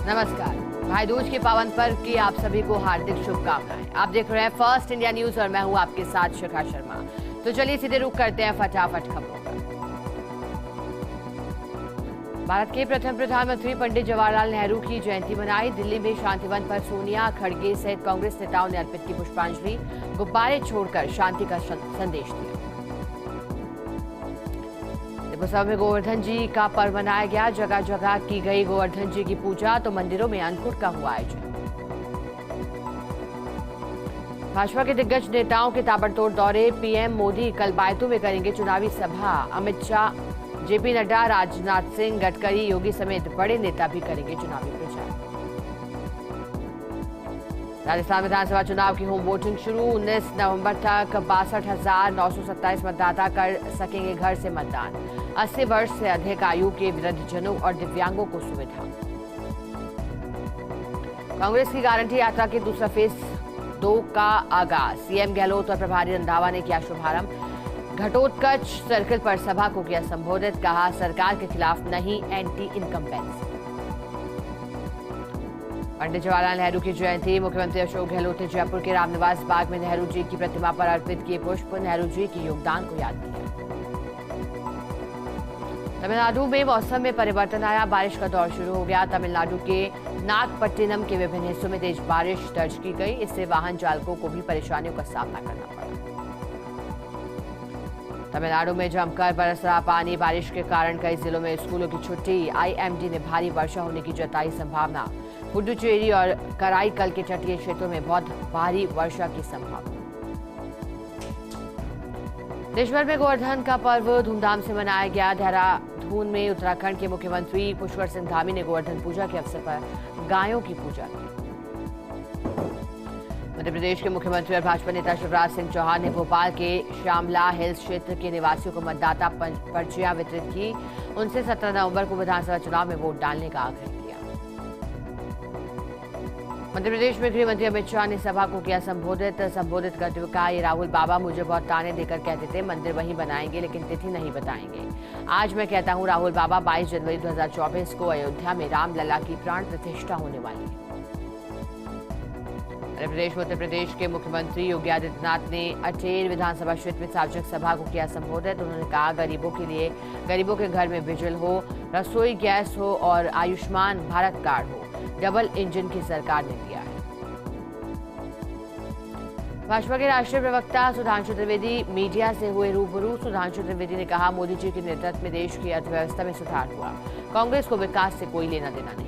नमस्कार। भाई दूज के पावन पर्व की आप सभी को हार्दिक शुभकामनाएं। आप देख रहे हैं फर्स्ट इंडिया न्यूज और मैं हूं आपके साथ शिखा शर्मा। तो चलिए सीधे रुख करते हैं फटाफट खबरों पर। भारत के प्रथम प्रधानमंत्री पंडित जवाहरलाल नेहरू की जयंती मनाई। दिल्ली में शांतिवन पर सोनिया, खड़गे सहित कांग्रेस नेताओं ने अर्पित की पुष्पांजलि, गुब्बारे छोड़कर शांति का संदेश दिया। दीपोत्सव में गोवर्धन जी का पर्व मनाया गया। जगह जगह की गई गोवर्धन जी की पूजा, तो मंदिरों में अन्नकूट का हुआ आयोजन। भाजपा के दिग्गज नेताओं के ताबड़तोड़ दौरे। पीएम मोदी कल बायतू में करेंगे चुनावी सभा। अमित शाह, जेपी नड्डा, राजनाथ सिंह, गडकरी, योगी समेत बड़े नेता भी करेंगे चुनावी प्रचार। राजस्थान विधानसभा चुनाव की होम वोटिंग शुरू। 19 नवंबर तक 62,927 मतदाता कर सकेंगे घर से मतदान। 80 वर्ष से अधिक आयु के वृद्धजनों और दिव्यांगों को सुविधा। कांग्रेस की गारंटी यात्रा के दूसरा फेज 2 का आगाज। सीएम गहलोत और प्रभारी रंधावा ने किया शुभारंभ। घटोत्कच सर्किल पर सभा को किया संबोधित। कहा, सरकार के खिलाफ नहीं, एंटी इनकम्बेंसी। पंडित जवाहरलाल नेहरू की जयंती। मुख्यमंत्री अशोक गहलोत ने जयपुर के रामनिवास बाग में नेहरू जी की प्रतिमा पर अर्पित किए पुष्प। नेहरू जी के योगदान को याद किया। तमिलनाडु में मौसम में परिवर्तन आया। बारिश का दौर शुरू हो गया। तमिलनाडु के नागपट्टिनम के विभिन्न हिस्सों में तेज बारिश दर्ज की गई। इससे वाहन चालकों को भी परेशानियों का सामना करना पड़ा। तमिलनाडु में जमकर बरस रहा पानी। बारिश के कारण कई जिलों में स्कूलों की छुट्टी। आईएमडी ने भारी वर्षा होने की जताई संभावना। पुडुचेरी और कराईकल के तटीय क्षेत्रों में बहुत भारी वर्षा की संभावना। देश भर में गोवर्धन का पर्व धूमधाम से मनाया गया। देहरादून में उत्तराखंड के मुख्यमंत्री पुष्कर सिंह धामी ने गोवर्धन पूजा के अवसर पर गायों की पूजा की। मध्य प्रदेश के मुख्यमंत्री और भाजपा नेता शिवराज सिंह चौहान ने भोपाल के श्यामला हिल्स क्षेत्र के निवासियों को मतदाता पर्चियां वितरित की। उनसे 17 नवंबर को विधानसभा चुनाव में वोट डालने का आग्रह किया। मध्य प्रदेश में गृह मंत्री अमित शाह ने सभा को किया संबोधित करते हुए कहा, ये राहुल बाबा मुझे बहुत ताने देकर कहते थे मंदिर वहीं बनाएंगे लेकिन तिथि नहीं बताएंगे। आज मैं कहता हूं राहुल बाबा 22 जनवरी 2024 को अयोध्या में रामलला की प्राण प्रतिष्ठा होने वाली है। उत्तर प्रदेश के मुख्यमंत्री योगी आदित्यनाथ ने अटेर विधानसभा क्षेत्र में सार्वजनिक सभा को किया संबोधित। उन्होंने कहा, गरीबों के घर में बिजली हो, रसोई गैस हो और आयुष्मान भारत कार्ड हो, डबल इंजन की सरकार ने दिया है। भाजपा के राष्ट्रीय प्रवक्ता सुधांशु त्रिवेदी मीडिया से हुए रूबरू। सुधांशु त्रिवेदी ने कहा, मोदी जी के नेतृत्व में देश की अर्थव्यवस्था में सुधार हुआ। कांग्रेस को विकास से कोई लेना देना नहीं।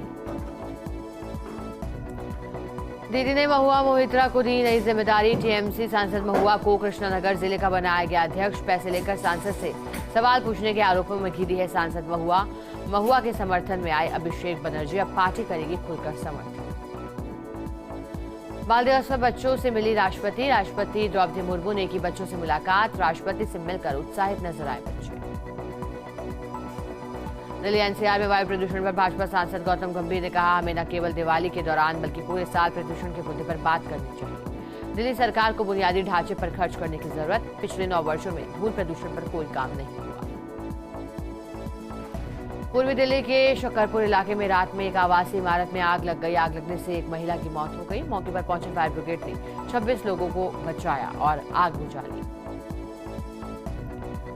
दीदी ने महुआ मोहित्रा को दी नई जिम्मेदारी। टीएमसी सांसद महुआ को कृष्णनगर जिले का बनाया गया अध्यक्ष। पैसे लेकर सांसद से सवाल पूछने के आरोपों में घिरी है सांसद महुआ के समर्थन में आए अभिषेक बनर्जी अब पार्टी करेगी खुलकर समर्थन। बाल दिवस पर बच्चों से मिली राष्ट्रपति द्रौपदी मुर्मू ने की बच्चों से मुलाकात। राष्ट्रपति से मिलकर उत्साहित नजर आए बच्चे। दिल्ली एनसीआर में वायु प्रदूषण पर भाजपा सांसद गौतम गंभीर ने कहा, हमें न केवल दिवाली के दौरान बल्कि पूरे साल प्रदूषण के मुद्दे पर बात करनी चाहिए। दिल्ली सरकार को बुनियादी ढांचे पर खर्च करने की जरूरत। पिछले 9 वर्षों में धूल प्रदूषण पर कोई काम नहीं हुआ। पूर्वी दिल्ली के शकरपुर इलाके में रात में एक आवासीय इमारत में आग लग गई। आग लगने से एक महिला की मौत हो गई। मौके पर पहुंचे फायर ब्रिगेड ने 26 लोगों को बचाया और आग बुझा ली।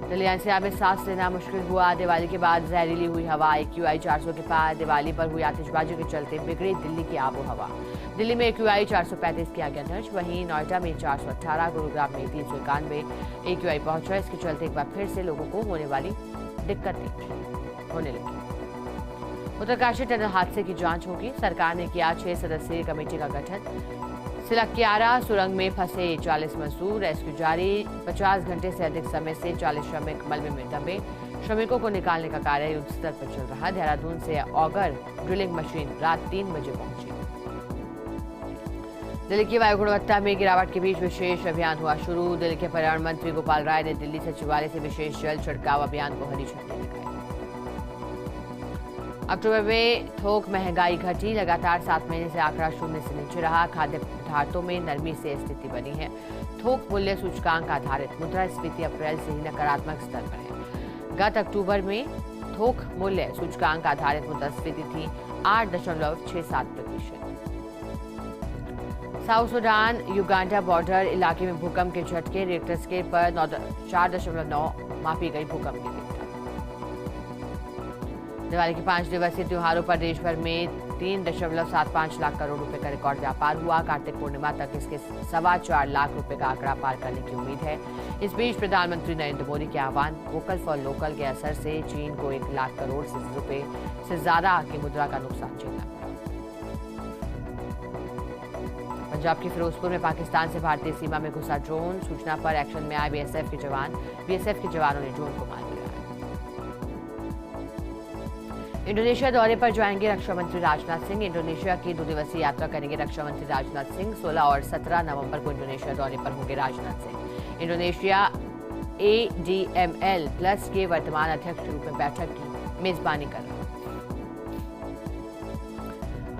दिल्ली एनसीआर में सांस लेना मुश्किल हुआ। दिवाली के बाद जहरीली हुई हवा। AQI 400 के पार। दिवाली पर हुई आतिशबाजी के चलते बिगड़ी दिल्ली की आबो हवा। दिल्ली में AQI 435 किया गया दर्ज। वहीं नोएडा में 418, गुरुग्राम में 391 AQI पहुंचा। इसके चलते एक बार फिर से लोगों को होने वाली दिक्कतें होने लगी। उत्तरकाशी टनल हादसे की जांच होगी। सरकार ने किया 6 सदस्यीय कमेटी का गठन। सिलक्यारा सुरंग में फंसे 40 मजदूर। रेस्क्यू जारी। 50 घंटे से अधिक समय से 40 श्रमिक मलबे में दबे। श्रमिकों को निकालने का कार्य युद्ध स्तर पर चल रहा। देहरादून से ऑगर ड्रिलिंग मशीन रात 3 बजे पहुंची। दिल्ली की वायु गुणवत्ता में गिरावट के बीच विशेष अभियान हुआ शुरू। दिल्ली के पर्यावरण मंत्री गोपाल राय ने दिल्ली सचिवालय से विशेष जल छिड़काव अभियान को हरी झंडी दिखाई। अक्टूबर में थोक महंगाई घटी। लगातार 7 महीने से आंकड़ा शून्य से नीचे रहा। खाद्य पदार्थों में नरमी से स्थिति बनी है। थोक मूल्य सूचकांक आधारित मुद्रास्फीति अप्रैल से ही नकारात्मक स्तर पर है। गत अक्टूबर में थोक मूल्य सूचकांक आधारित मुद्रास्फीति थी 8.67%। साउथ सुडान युगांडा बॉर्डर इलाके में भूकंप के झटके, रिक्टर स्केल पर 4.9 मापी गई भूकंप की तीव्रता। दिवाली के 5 दिवसीय त्योहारों पर देश भर में 3.75 लाख करोड़ रुपए का रिकॉर्ड व्यापार हुआ। कार्तिक पूर्णिमा तक इसके 4.25 लाख रुपए का आंकड़ा पार करने की उम्मीद है। इस बीच प्रधानमंत्री नरेंद्र मोदी के आह्वान, वोकल फॉर लोकल के असर से चीन को 1 लाख करोड़ रुपए से ज्यादा की मुद्रा का नुकसान झेलना पड़ा। पंजाब के फिरोजपुर में पाकिस्तान से भारतीय सीमा में घुसा ड्रोन, सूचना पर एक्शन में आए बीएसएफ के जवानों ने ड्रोन को मार दिया। इंडोनेशिया दौरे पर जाएंगे रक्षा मंत्री राजनाथ सिंह। इंडोनेशिया की 2 दिवसीय यात्रा करेंगे रक्षा मंत्री राजनाथ सिंह। 16 और 17 नवंबर को इंडोनेशिया दौरे पर होंगे राजनाथ सिंह। इंडोनेशिया ADML+ के वर्तमान अध्यक्ष के रूप में बैठक की मेजबानी कर रहा है।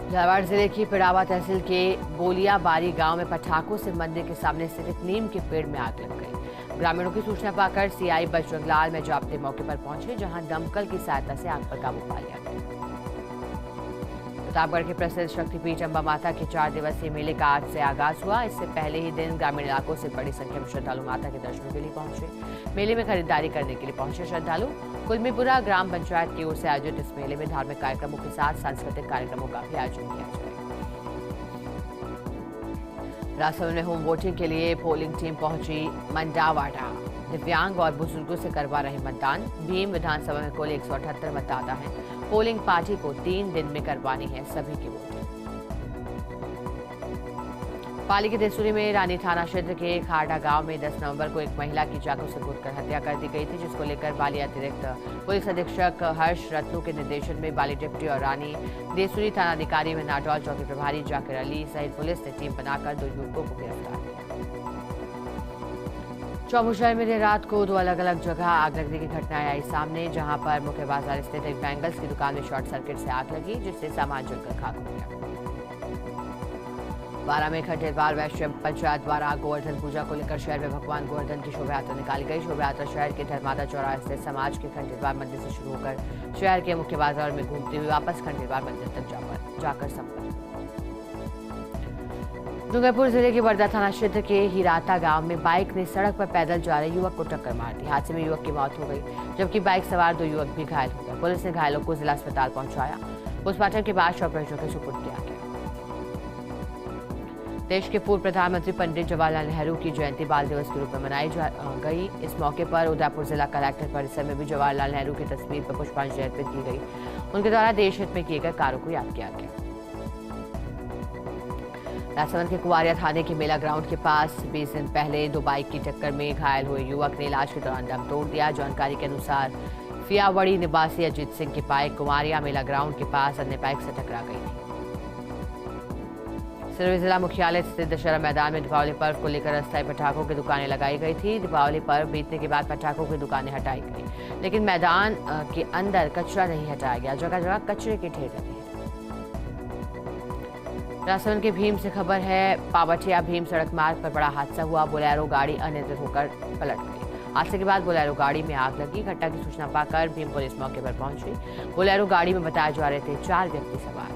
झालावाड़ जिले की पिड़ावा तहसील के बोलियाबारी गांव में पटाखों से मंदिर के सामने स्थित एक नीम के पेड़ में आग लग गई। ग्रामीणों की सूचना पाकर सीआई बजरंग लाल मेजाब्ते मौके पर पहुंचे, जहां दमकल की सहायता से आग पर काबू पा लिया गया। प्रतापगढ़ के प्रसिद्ध शक्तिपीठ अंबा माता के 4 दिवसीय मेले का आज से आगाज हुआ। इससे पहले ही दिन ग्रामीण इलाकों से बड़ी संख्या में श्रद्धालु माता के दर्शनों के लिए पहुंचे। मेले में खरीदारी करने के लिए पहुंचे श्रद्धालु। कुलमीपुरा ग्राम पंचायत की ओर से आयोजित इस मेले में धार्मिक कार्यक्रमों के साथ सांस्कृतिक कार्यक्रमों का भी आयोजन किया जाएगा। राजसमंद में होम वोटिंग के लिए पोलिंग टीम पहुंची मंडावाड़ा। दिव्यांग और बुजुर्गों से करवा रहे मतदान। भीम विधानसभा में कुल 178 मतदाता हैं। पोलिंग पार्टी को 3 दिन में करवानी है सभी की वोटिंग। पाली के देसुरी में रानी थाना क्षेत्र के खाड़ा गांव में 10 नवंबर को एक महिला की चाकू से कूदकर हत्या कर दी गई थी, जिसको लेकर बाली अतिरिक्त पुलिस अधीक्षक हर्ष रत्नू के निर्देशन में बाली डिप्टी और रानी देसुरी थानाधिकारी में नाटौल चौकी प्रभारी जाकिर अली सहित पुलिस ने टीम बनाकर 2 युवकों को गिरफ्तार किया। चौमुशहर में देर रात को 2 अलग अलग जगह आग लगने की घटनाएं आई सामने, जहां पर मुख्य बाजार स्थित एक बैंगल्स की दुकान में शॉर्ट सर्किट से आग लगी, जिससे सामान जलकर खाक हो गया। बारा में खंडेलवाल वैश्य पंचायत द्वारा गोवर्धन पूजा को लेकर शहर में भगवान गोवर्धन की शोभा यात्रा निकाली गई। शोभा यात्रा शहर के धर्मादा चौराहे स्थित समाज के खंडेलवाल मंदिर से शुरू होकर शहर के मुख्य बाजार में घूमते हुए वापस खंडेलवाल मंदिर तक जाकर संपन्न। डूंगरपुर जिले के वर्धा थाना क्षेत्र के हिराता गांव में बाइक ने सड़क पर पैदल जा रहे युवक को टक्कर मार दी। हादसे में युवक की मौत हो गई, जबकि बाइक सवार 2 युवक भी घायल हो गए। पुलिस ने घायलों को जिला अस्पताल पहुंचाया। पोस्टमार्टम के बाद शव परिजनों के सुपुर्द किया गया। देश के पूर्व प्रधानमंत्री पंडित जवाहरलाल नेहरू की जयंती बाल दिवस के रूप में मनाई गई। इस मौके पर उदयपुर जिला कलेक्टर परिसर में भी जवाहरलाल नेहरू की तस्वीर पर पुष्पांजलि अर्पित की गई। उनके द्वारा देश हित में किए गए कार्यों को याद किया गया। राजसमंद के कुवारिया थाने के मेला ग्राउंड के पास 20 दिन पहले 2 बाइक की टक्कर में घायल हुए युवक ने इलाज के दौरान दम तोड़ दिया। जानकारी के अनुसार फियावड़ी निवासी अजीत सिंह की बाइक कुवारिया मेला ग्राउंड के पास अन्य बाइक से टकरा गई थी। सिरोही जिला मुख्यालय स्थित दशहरा मैदान में दीपावली पर्व को लेकर अस्थायी पटाखों की दुकानें लगाई गई थी। दीपावली पर्व बीतने के बाद पटाखों की दुकानें हटाई गई, लेकिन मैदान के अंदर कचरा नहीं हटाया गया। जगह जगह कचरे के ढेर लगे। राजसमंद के भीम से खबर है, पावटिया भीम सड़क मार्ग पर बड़ा हादसा हुआ। बोलेरो गाड़ी अनियंत्रित होकर पलट गई। हादसे के बाद बोलेरो गाड़ी में आग लगी। घटना की सूचना पाकर भीम पुलिस मौके पर पहुंची। बोलेरो गाड़ी में बताए जा रहे थे 4 व्यक्ति सवार।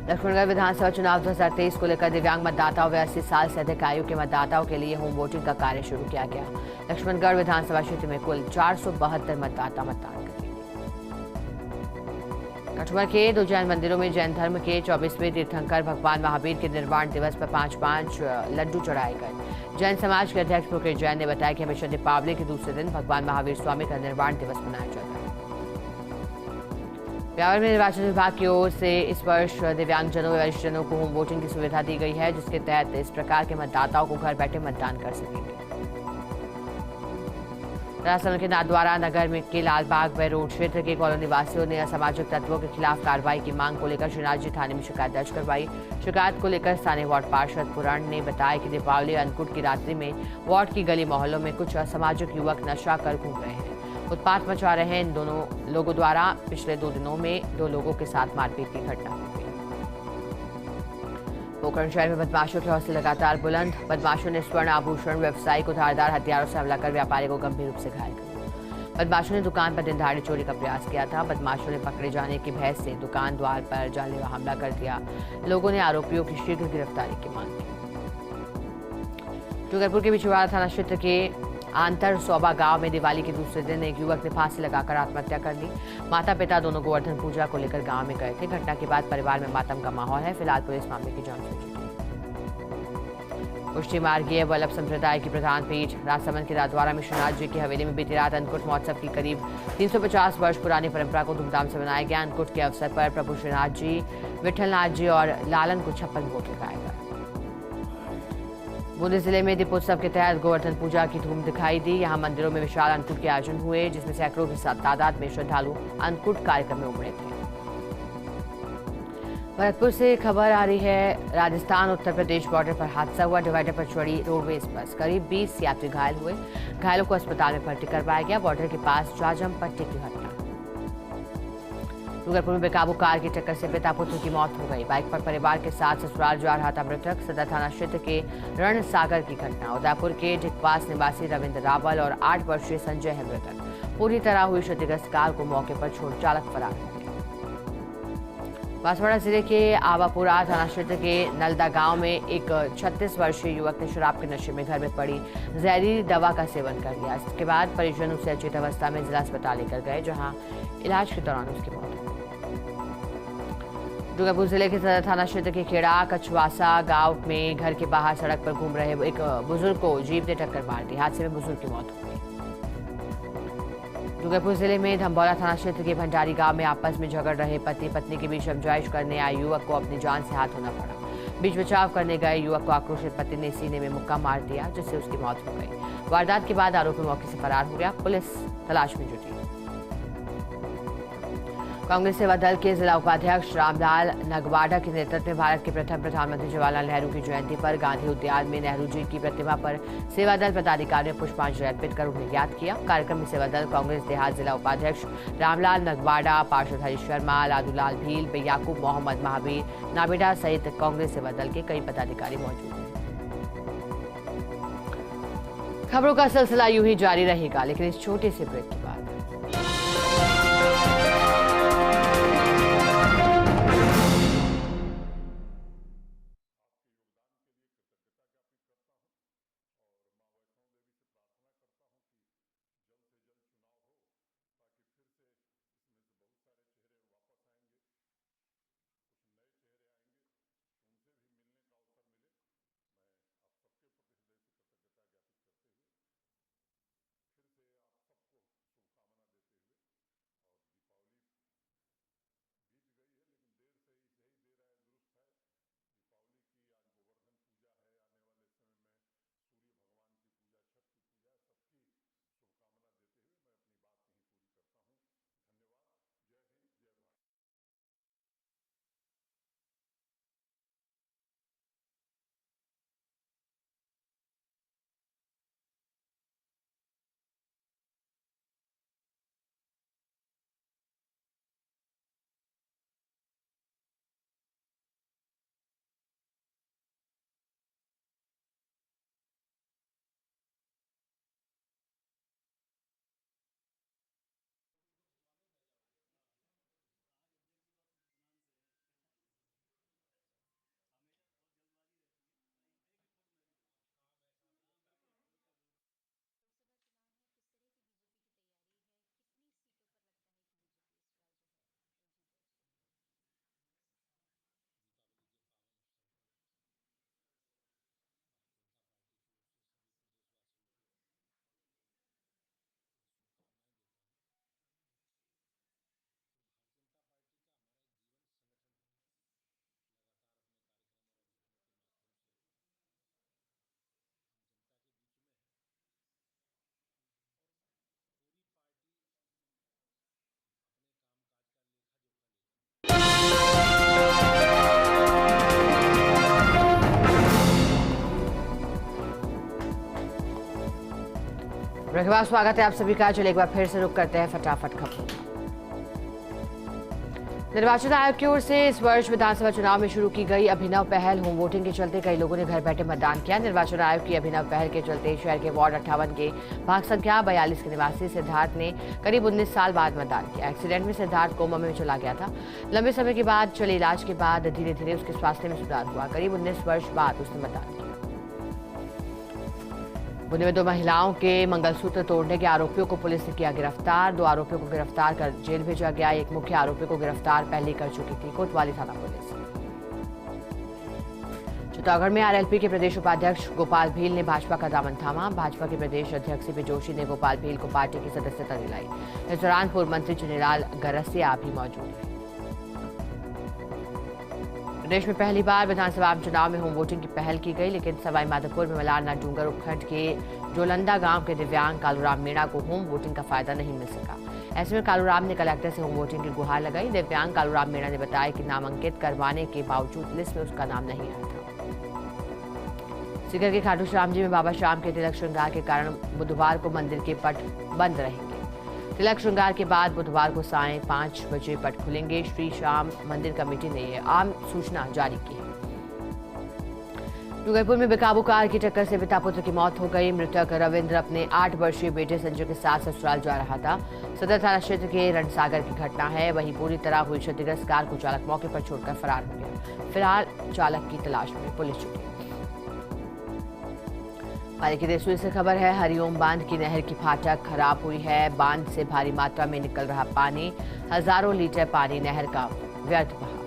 लक्ष्मणगढ़ विधानसभा चुनाव 2023 को लेकर दिव्यांग मतदाताओं व 80 साल से अधिक आयु के मतदाताओं के लिए होम वोटिंग का कार्य शुरू किया गया। लक्ष्मणगढ़ विधानसभा क्षेत्र में कुल 472 मतदाता मतदान करेंगे। कठुआ के 2 जैन मंदिरों में जैन धर्म के 24वें तीर्थंकर भगवान महावीर के निर्वाण दिवस पर 5-5 लड्डू चढ़ाए गए। जैन समाज के अध्यक्ष मुकेश जैन ने बताया कि हमेशा दीपावली के दूसरे दिन भगवान महावीर स्वामी का निर्वाण दिवस मनाया जाता है। ब्यावर में निर्वाचन विभाग की ओर से इस वर्ष दिव्यांगजनों व वरिष्ठजनों को होम वोटिंग की सुविधा दी गई है, जिसके तहत इस प्रकार के मतदाताओं को घर बैठे मतदान कर सकेंगे। राजसमंद के नाथद्वारा नगर में के लालबाग व रोड क्षेत्र के कॉलोनी वासियों ने असामाजिक तत्वों के खिलाफ कार्रवाई की मांग को लेकर श्रीनाथ जी थाने में शिकायत दर्ज करवाई। शिकायत को लेकर स्थानीय वार्ड पार्षद पुराण ने बताया कि दीपावली अन्नकूट की रात्रि में वार्ड की गली मोहल्लों में कुछ असामाजिक युवक नशा कर घूम रहे हैं, उत्पात मचा रहे हैं। इन दोनों लोगों द्वारा पिछले 2 दिनों में 2 लोगों के साथ मारपीट की घटना हुई। पोखरण शहर में बदमाशों के हौसले लगातार बुलंद। बदमाशों ने स्वर्ण आभूषण व्यवसायी को धारदार हथियारों से हमला कर व्यापारी को गंभीर रूप से घायल कर दिया। बदमाशों ने दुकान पर दिन दहाड़े चोरी का प्रयास किया था। बदमाशों ने पकड़े जाने की भय से दुकान द्वार पर जानलेवा हमला कर दिया। लोगों ने आरोपियों की शीघ्र गिरफ्तारी की मांग की। डूंगरपुर के बिछवाड़ा थाना क्षेत्र के आंतर सोबा गांव में दिवाली के दूसरे दिन एक युवक ने फांसी लगाकर आत्महत्या कर ली। माता पिता दोनों गोवर्धन पूजा को लेकर गांव में गए थे। घटना के बाद परिवार में मातम का माहौल है। फिलहाल पुलिस मामले की जांच में जुटी है। पुष्टि मार्गीय वल्लभ संप्रदाय की प्रधान पीठ राजसमंद के राजद्वारा में श्रीनाथ जी की हवेली में बीती रात अन्नकूट महोत्सव की करीब 350 वर्ष पुरानी परंपरा को धूमधाम से मनाया गया। अन्नकूट के अवसर पर प्रभु श्रीनाथ जी, विठलनाथ जी और लालन को 56 भोग लगाए गए। बूंदी जिले में दीपोत्सव के तहत गोवर्धन पूजा की धूम दिखाई दी। यहां मंदिरों में विशाल अन्नकूट के आयोजन हुए, जिसमें सैकड़ों की तादाद में श्रद्धालु अन्नकूट कार्यक्रम में उमड़े थे। भरतपुर से खबर आ रही है, राजस्थान उत्तर प्रदेश बॉर्डर पर हादसा हुआ। डिवाइडर पर चढ़ी रोडवेज बस, करीब 20 यात्री घायल हुए। घायलों को अस्पताल में भर्ती करवाया गया। बॉर्डर के पास जाजम पट्टी की घटना। डूंगरपुर में बेकाबू कार की टक्कर से पिता पुत्र की मौत हो गई। बाइक पर परिवार के साथ ससुराल जा रहा था मृतक। सदर थाना क्षेत्र के रण सागर की घटना। उदयपुर के ढिकपास निवासी रविंद्र रावल और 8 वर्षीय संजय है मृतक। पूरी तरह हुई क्षतिग्रस्त कार को मौके पर छोड़ चालक फरार हो गया। बांसवाड़ा जिले के आवापुरा थाना क्षेत्र के नलदा गांव में एक 36 वर्षीय युवक ने शराब के नशे में घर में पड़ी जहरीली दवा का सेवन कर लिया। इसके बाद परिजन उसे अचेत अवस्था में जिला अस्पताल लेकर गए, जहां इलाज के दौरान उसकी मौत हो गई। डूंगरपुर जिले के सदर थाना क्षेत्र के खेड़ा कछवासा गांव में घर के बाहर सड़क पर घूम रहे एक बुजुर्ग को जीप ने टक्कर मार दी। हादसे में बुजुर्ग की मौत हो गई। डूंगरपुर जिले में धम्बौला थाना क्षेत्र के भंडारी गांव में आपस में झगड़ रहे पति पत्नी के बीच समझाइश करने आए युवक को अपनी जान से हाथ धोना पड़ा। बीच बचाव करने गए युवक को आक्रोशित पति ने सीने में मुक्का मार दिया, जिससे उसकी मौत हो गई। वारदात के बाद आरोपी मौके से फरार हो गया। पुलिस तलाश में जुटी। कांग्रेस सेवा दल के जिला उपाध्यक्ष रामलाल नगवाड़ा के नेतृत्व में भारत के प्रथम प्रधानमंत्री जवाहरलाल नेहरू की जयंती पर गांधी उद्यान में नेहरू जी की प्रतिमा पर सेवा दल पदाधिकारियों ने पुष्पांजलि अर्पित कर उन्हें याद किया। कार्यक्रम में सेवा दल कांग्रेस देहात जिला उपाध्यक्ष रामलाल नगवाड़ा, पार्षद हरीश शर्मा, लादूलाल भील, बेयाकूब मोहम्मद महावीर, नाबिडा सहित कांग्रेस सेवा दल के कई पदाधिकारी मौजूद हैं। खबरों का सिलसिला यूं ही जारी रहेगा, लेकिन इस छोटे से ब्रेक के बाद स्वागत है आप सभी का। चलिए एक बार फिर से रुक करते हैं फटाफट खबरों। निर्वाचन आयोग की ओर से इस वर्ष विधानसभा चुनाव में शुरू की गई अभिनव पहल होम वोटिंग के चलते कई लोगों ने घर बैठे मतदान किया। निर्वाचन आयोग की अभिनव पहल के चलते शहर के वार्ड 58 के भाग संख्या 42 के निवासी सिद्धार्थ ने करीब 19 साल बाद मतदान किया। एक्सीडेंट में सिद्धार्थ कोमा में चला गया था। लंबे समय के बाद चले इलाज के बाद धीरे धीरे उसके स्वास्थ्य में सुधार हुआ। करीब 19 वर्ष बाद उसने मतदान किया। पुणे में 2 महिलाओं के मंगलसूत्र तोड़ने के आरोपियों को पुलिस ने किया गिरफ्तार। 2 आरोपियों को गिरफ्तार कर जेल भेजा गया। एक मुख्य आरोपी को गिरफ्तार पहले कर चुकी थी कोतवाली थाना पुलिस। चित्तौड़गढ़ में आरएलपी के प्रदेश उपाध्यक्ष गोपाल भील ने भाजपा का दामन थामा। भाजपा के प्रदेश अध्यक्ष सीपी जोशी ने गोपाल भील को पार्टी की सदस्यता दिलाई। इस दौरान पूर्व मंत्री चुनीलाल गरसिया भी मौजूद रहे। प्रदेश में पहली बार विधानसभा चुनाव में होम वोटिंग की पहल की गई, लेकिन सवाई माधोपुर में मलारना डूंगर उपखंड के जोलंदा गांव के दिव्यांग कालूराम मीणा को होम वोटिंग का फायदा नहीं मिल सका। ऐसे में कालूराम ने कलेक्टर से होम वोटिंग की गुहार लगाई। दिव्यांग कालूराम मीणा ने बताया कि नामांकित करवाने के बावजूद लिस्ट में उसका नाम नहीं आया था। सीकर के खाटू श्याम जी में बाबा श्याम के तिलक श्रृंगार के कारण बुधवार को मंदिर के पट बंद रहेंगे। तिलक श्रृंगार के बाद बुधवार को सायं 5 बजे पट खुलेंगे। श्री श्याम मंदिर कमेटी ने यह आम सूचना जारी की है। डूंगरपुर में बेकाबू कार की टक्कर से पिता पुत्र की मौत हो गई। मृतक रविंद्र अपने 8 वर्षीय बेटे संजय के साथ ससुराल जा रहा था। सदर थाना क्षेत्र के रणसागर की घटना है। वहीं पूरी तरह हुई क्षतिग्रस्त कार को चालक मौके पर छोड़कर फरार हो गया। फिलहाल चालक की तलाश में पुलिस जुटी। पाली की देसुई से खबर है। हरिओम बांध की नहर की फाटक खराब हुई है। बांध से भारी मात्रा में निकल रहा पानी, हजारों लीटर पानी नहर का व्यर्थ बहा।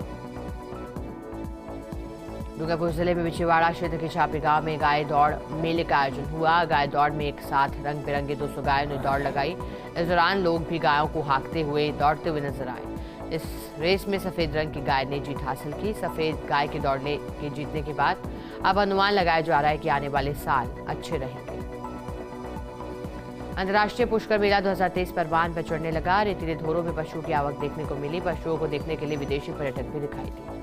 डूंगरपुर जिले में बिछीवाड़ा क्षेत्र के छापी गांव में गाय दौड़ मेले का आयोजन हुआ। गाय दौड़ में एक साथ रंग बिरंगे 200 गायों ने दौड़ लगाई। इस दौरान लोग भी गायों को हाँकते हुए दौड़ते हुए नजर आए। इस रेस में सफेद रंग की गाय ने जीत हासिल की। सफेद गाय के दौड़ने के जीतने के बाद अब अनुमान लगाया जा रहा है कि आने वाले साल अच्छे रहेंगे। अंतर्राष्ट्रीय पुष्कर मेला 2023 परवान पर चढ़ने लगा। रेतीले धोरों में पशुओं की आवक देखने को मिली। पशुओं को देखने के लिए विदेशी पर्यटक भी दिखाई दिए।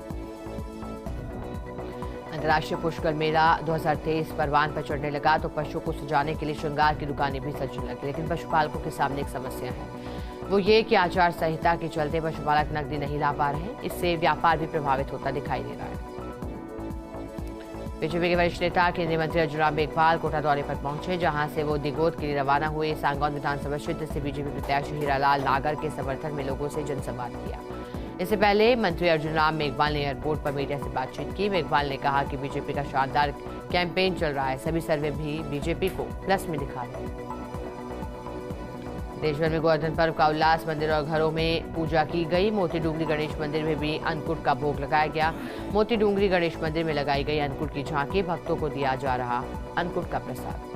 अंतर्राष्ट्रीय पुष्कर मेला 2023 परवान पर चढ़ने लगा तो पशुओं को सजाने के लिए श्रृंगार की दुकानें भी सजने लगी। लेकिन पशुपालकों के सामने एक समस्या है, वो ये कि आचार संहिता के चलते पशुपालक नकदी नहीं ला पा रहे हैं। इससे व्यापार भी प्रभावित होता दिखाई दे रहा है। बीजेपी के वरिष्ठ नेता केंद्रीय मंत्री अर्जुन राम मेघवाल कोटा दौरे पर पहुंचे, जहां से वो दिगोद के लिए रवाना हुए। सांगौन विधानसभा क्षेत्र से बीजेपी प्रत्याशी हीरालाल नागर के समर्थन में लोगों से जनसंवाद किया। इससे पहले मंत्री अर्जुन राम मेघवाल ने एयरपोर्ट पर मीडिया से बातचीत की। मेघवाल ने कहा कि बीजेपी का शानदार कैंपेन चल रहा है। सभी सर्वे भी बीजेपी को प्लस में दिखा रहे हैं। देश भर में गोवर्धन पर्व का उल्लास, मंदिर और घरों में पूजा की गई। मोती डूंगरी गणेश मंदिर में भी अन्नकूट का भोग लगाया गया। मोती डूंगरी गणेश मंदिर में लगाई गई अन्नकूट की झांकी, भक्तों को दिया जा रहा अन्नकूट का प्रसाद।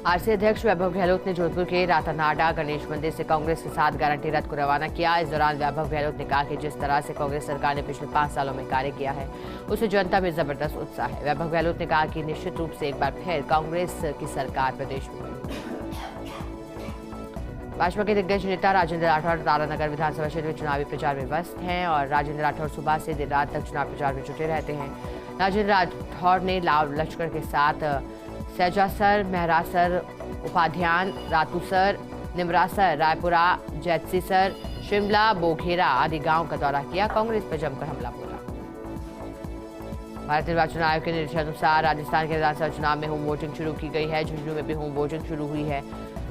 आरसी अध्यक्ष वैभव गहलोत ने जोधपुर के रातानाडा गणेश मंदिर से कांग्रेस के साथ गारंटी रथ को रवाना किया। इस दौरान वैभव गहलोत ने कहा कि जिस तरह से कांग्रेस सरकार ने पिछले 5 सालों में कार्य किया है, उससे जनता में जबरदस्त उत्साह है। वैभव गहलोत ने कहा कि निश्चित रूप से एक बार फिर कांग्रेस की सरकार प्रदेश में बनी। भाजपा के दिग्गज नेता राजेंद्र राठौड़ तारानगर विधानसभा क्षेत्र में चुनावी प्रचार में व्यस्त हैं और राजेंद्र राठौड़ सुबह से देर रात तक चुनाव प्रचार में जुटे रहते हैं। राजेंद्र राठौड़ ने लाव लश्कर के साथ सैजासर, महरासर, उपाध्यान, रातूसर, निमरासर, रायपुरा, जैतसीसर, शिमला, बोघेरा आदि गांव का दौरा किया। कांग्रेस पर जमकर हमला बोला। भारत निर्वाचन आयोग के निर्देशानुसार राजस्थान के विधानसभा चुनाव में होम वोटिंग शुरू की गई है। झुंझुनू में भी होम वोटिंग शुरू हुई है।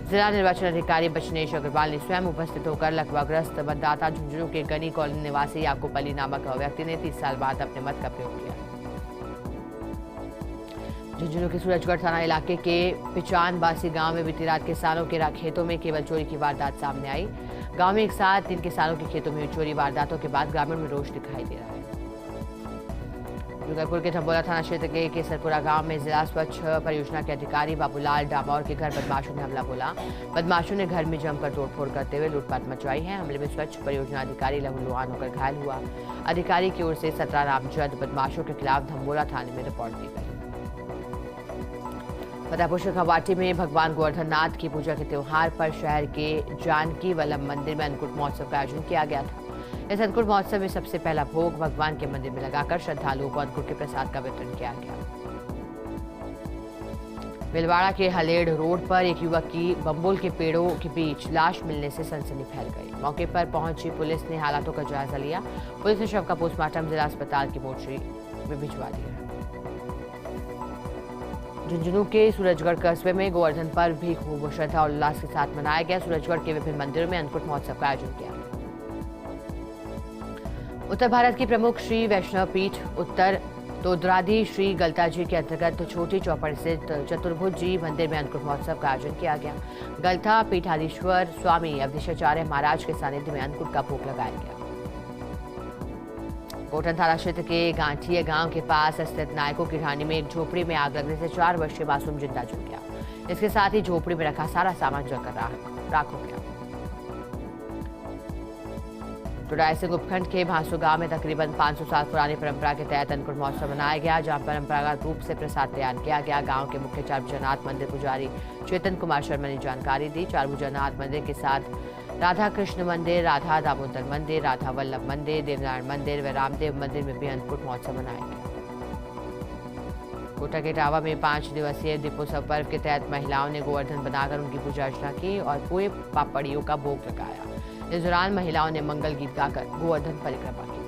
जिला निर्वाचन अधिकारी बचनेश अग्रवाल ने स्वयं उपस्थित होकर लकवाग्रस्त मतदाता झुंझुनू के गनी कॉलोनी निवासी याकूब अली नामक व्यक्ति ने 30 साल बाद अपने मत का प्रयोग किया। झुंझुनू के सूरजगढ़ थाना इलाके के पिचानबासी गांव में बीती रात किसानों के खेतों में केवल चोरी की वारदात सामने आई। गांव में एक साथ 3 किसानों के खेतों में हुई चोरी वारदातों के बाद ग्रामीण में रोष दिखाई दे रहा है। डूंगरपुर के धम्बोला थाना क्षेत्र के केसरपुरा गांव में जिला स्वच्छ परियोजना के अधिकारी बाबूलाल डामौर के घर बदमाशों ने हमला बोला। बदमाशों ने घर में जमकर तोड़फोड़ करते हुए लूटपाट मचाई है। हमले में स्वच्छ परियोजना अधिकारी लहूलुहान होकर घायल हुआ। अधिकारी की ओर से 17 नामजद बदमाशों के खिलाफ धम्बोला थाने में रिपोर्ट दी गई। फतेहपुर शेखावाटी में भगवान गोवर्धन नाथ की पूजा के त्योहार पर शहर के जानकी वल्लभ मंदिर में अन्नकूट महोत्सव का आयोजन किया गया था। इस अन्नकूट महोत्सव में सबसे पहला भोग भगवान के मंदिर में लगाकर श्रद्धालुओं को अन्नकूट के प्रसाद का वितरण किया गया। भिलवाड़ा के हलेड़ रोड पर एक युवक की बम्बुल के पेड़ों के बीच लाश मिलने से सनसनी फैल गई। मौके पर पहुंची पुलिस ने हालातों का जायजा लिया। पुलिस ने शव का पोस्टमार्टम जिला अस्पताल की मोर्चरी में भिजवा दिया। झुंझुनू के सूरजगढ़ कस्बे में गोवर्धन पर्व भी खूब श्रद्धा और उल्लास के साथ मनाया गया। सूरजगढ़ के विभिन्न मंदिरों में अन्नकूट महोत्सव का आयोजन किया। उत्तर भारत की प्रमुख श्री वैष्णव पीठ उत्तर तोदराधी श्री गलताजी के अंतर्गत छोटी चौपड़ स्थित चतुर्भुज जी मंदिर में अन्नकूट महोत्सव का आयोजन किया गया। गलथा पीठाधीश्वर स्वामी अवधेशाचार्य महाराज के सानिध्य में अन्नकूट का भोग लगाया गया। कोटन थाना क्षेत्र के गांठिया गांव के पास स्थित नायकों की ढाणी में एक झोपड़ी में आग लगने से 4 वर्षीय मासूम जिंदा जल गया। इसके साथ ही झोपड़ी में रखा सारा सामान जलकर राख हो गया। रायसिंह उपखंड के भांसू गांव में तकरीबन 500 साल पुरानी परंपरा के तहत अन्नकूट महोत्सव मनाया गया, जहां परंपरागत रूप से प्रसाद तैयार किया गया। गांव के मुख्य चारभुजानाथ मंदिर पुजारी चेतन कुमार शर्मा ने जानकारी दी। चारभुजानाथ मंदिर के साथ राधा कृष्ण मंदिर, राधा दामोदर मंदिर, राधा वल्लभ मंदिर, देवनारायण मंदिर व रामदेव मंदिर में भी अन्नकूट महोत्सव मनाया गया। कोटा के टावा में 5 दिवसीय दीपोत्सव पर्व के तहत महिलाओं ने गोवर्धन बनाकर उनकी पूजा अर्चना की और पुए पापड़ियों का भोग लगाया। इस दौरान महिलाओं ने मंगल गीत गाकर गोवर्धन परिक्रमा की।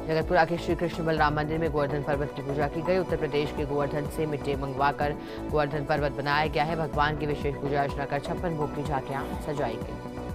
जगतपुरा के श्री कृष्ण बलराम मंदिर में गोवर्धन पर्वत की पूजा की गई। उत्तर प्रदेश के गोवर्धन से मिट्टी मंगवाकर गोवर्धन पर्वत बनाया गया है। भगवान की विशेष पूजा अर्चना कर 56 भोग की झांकियां सजाई गई।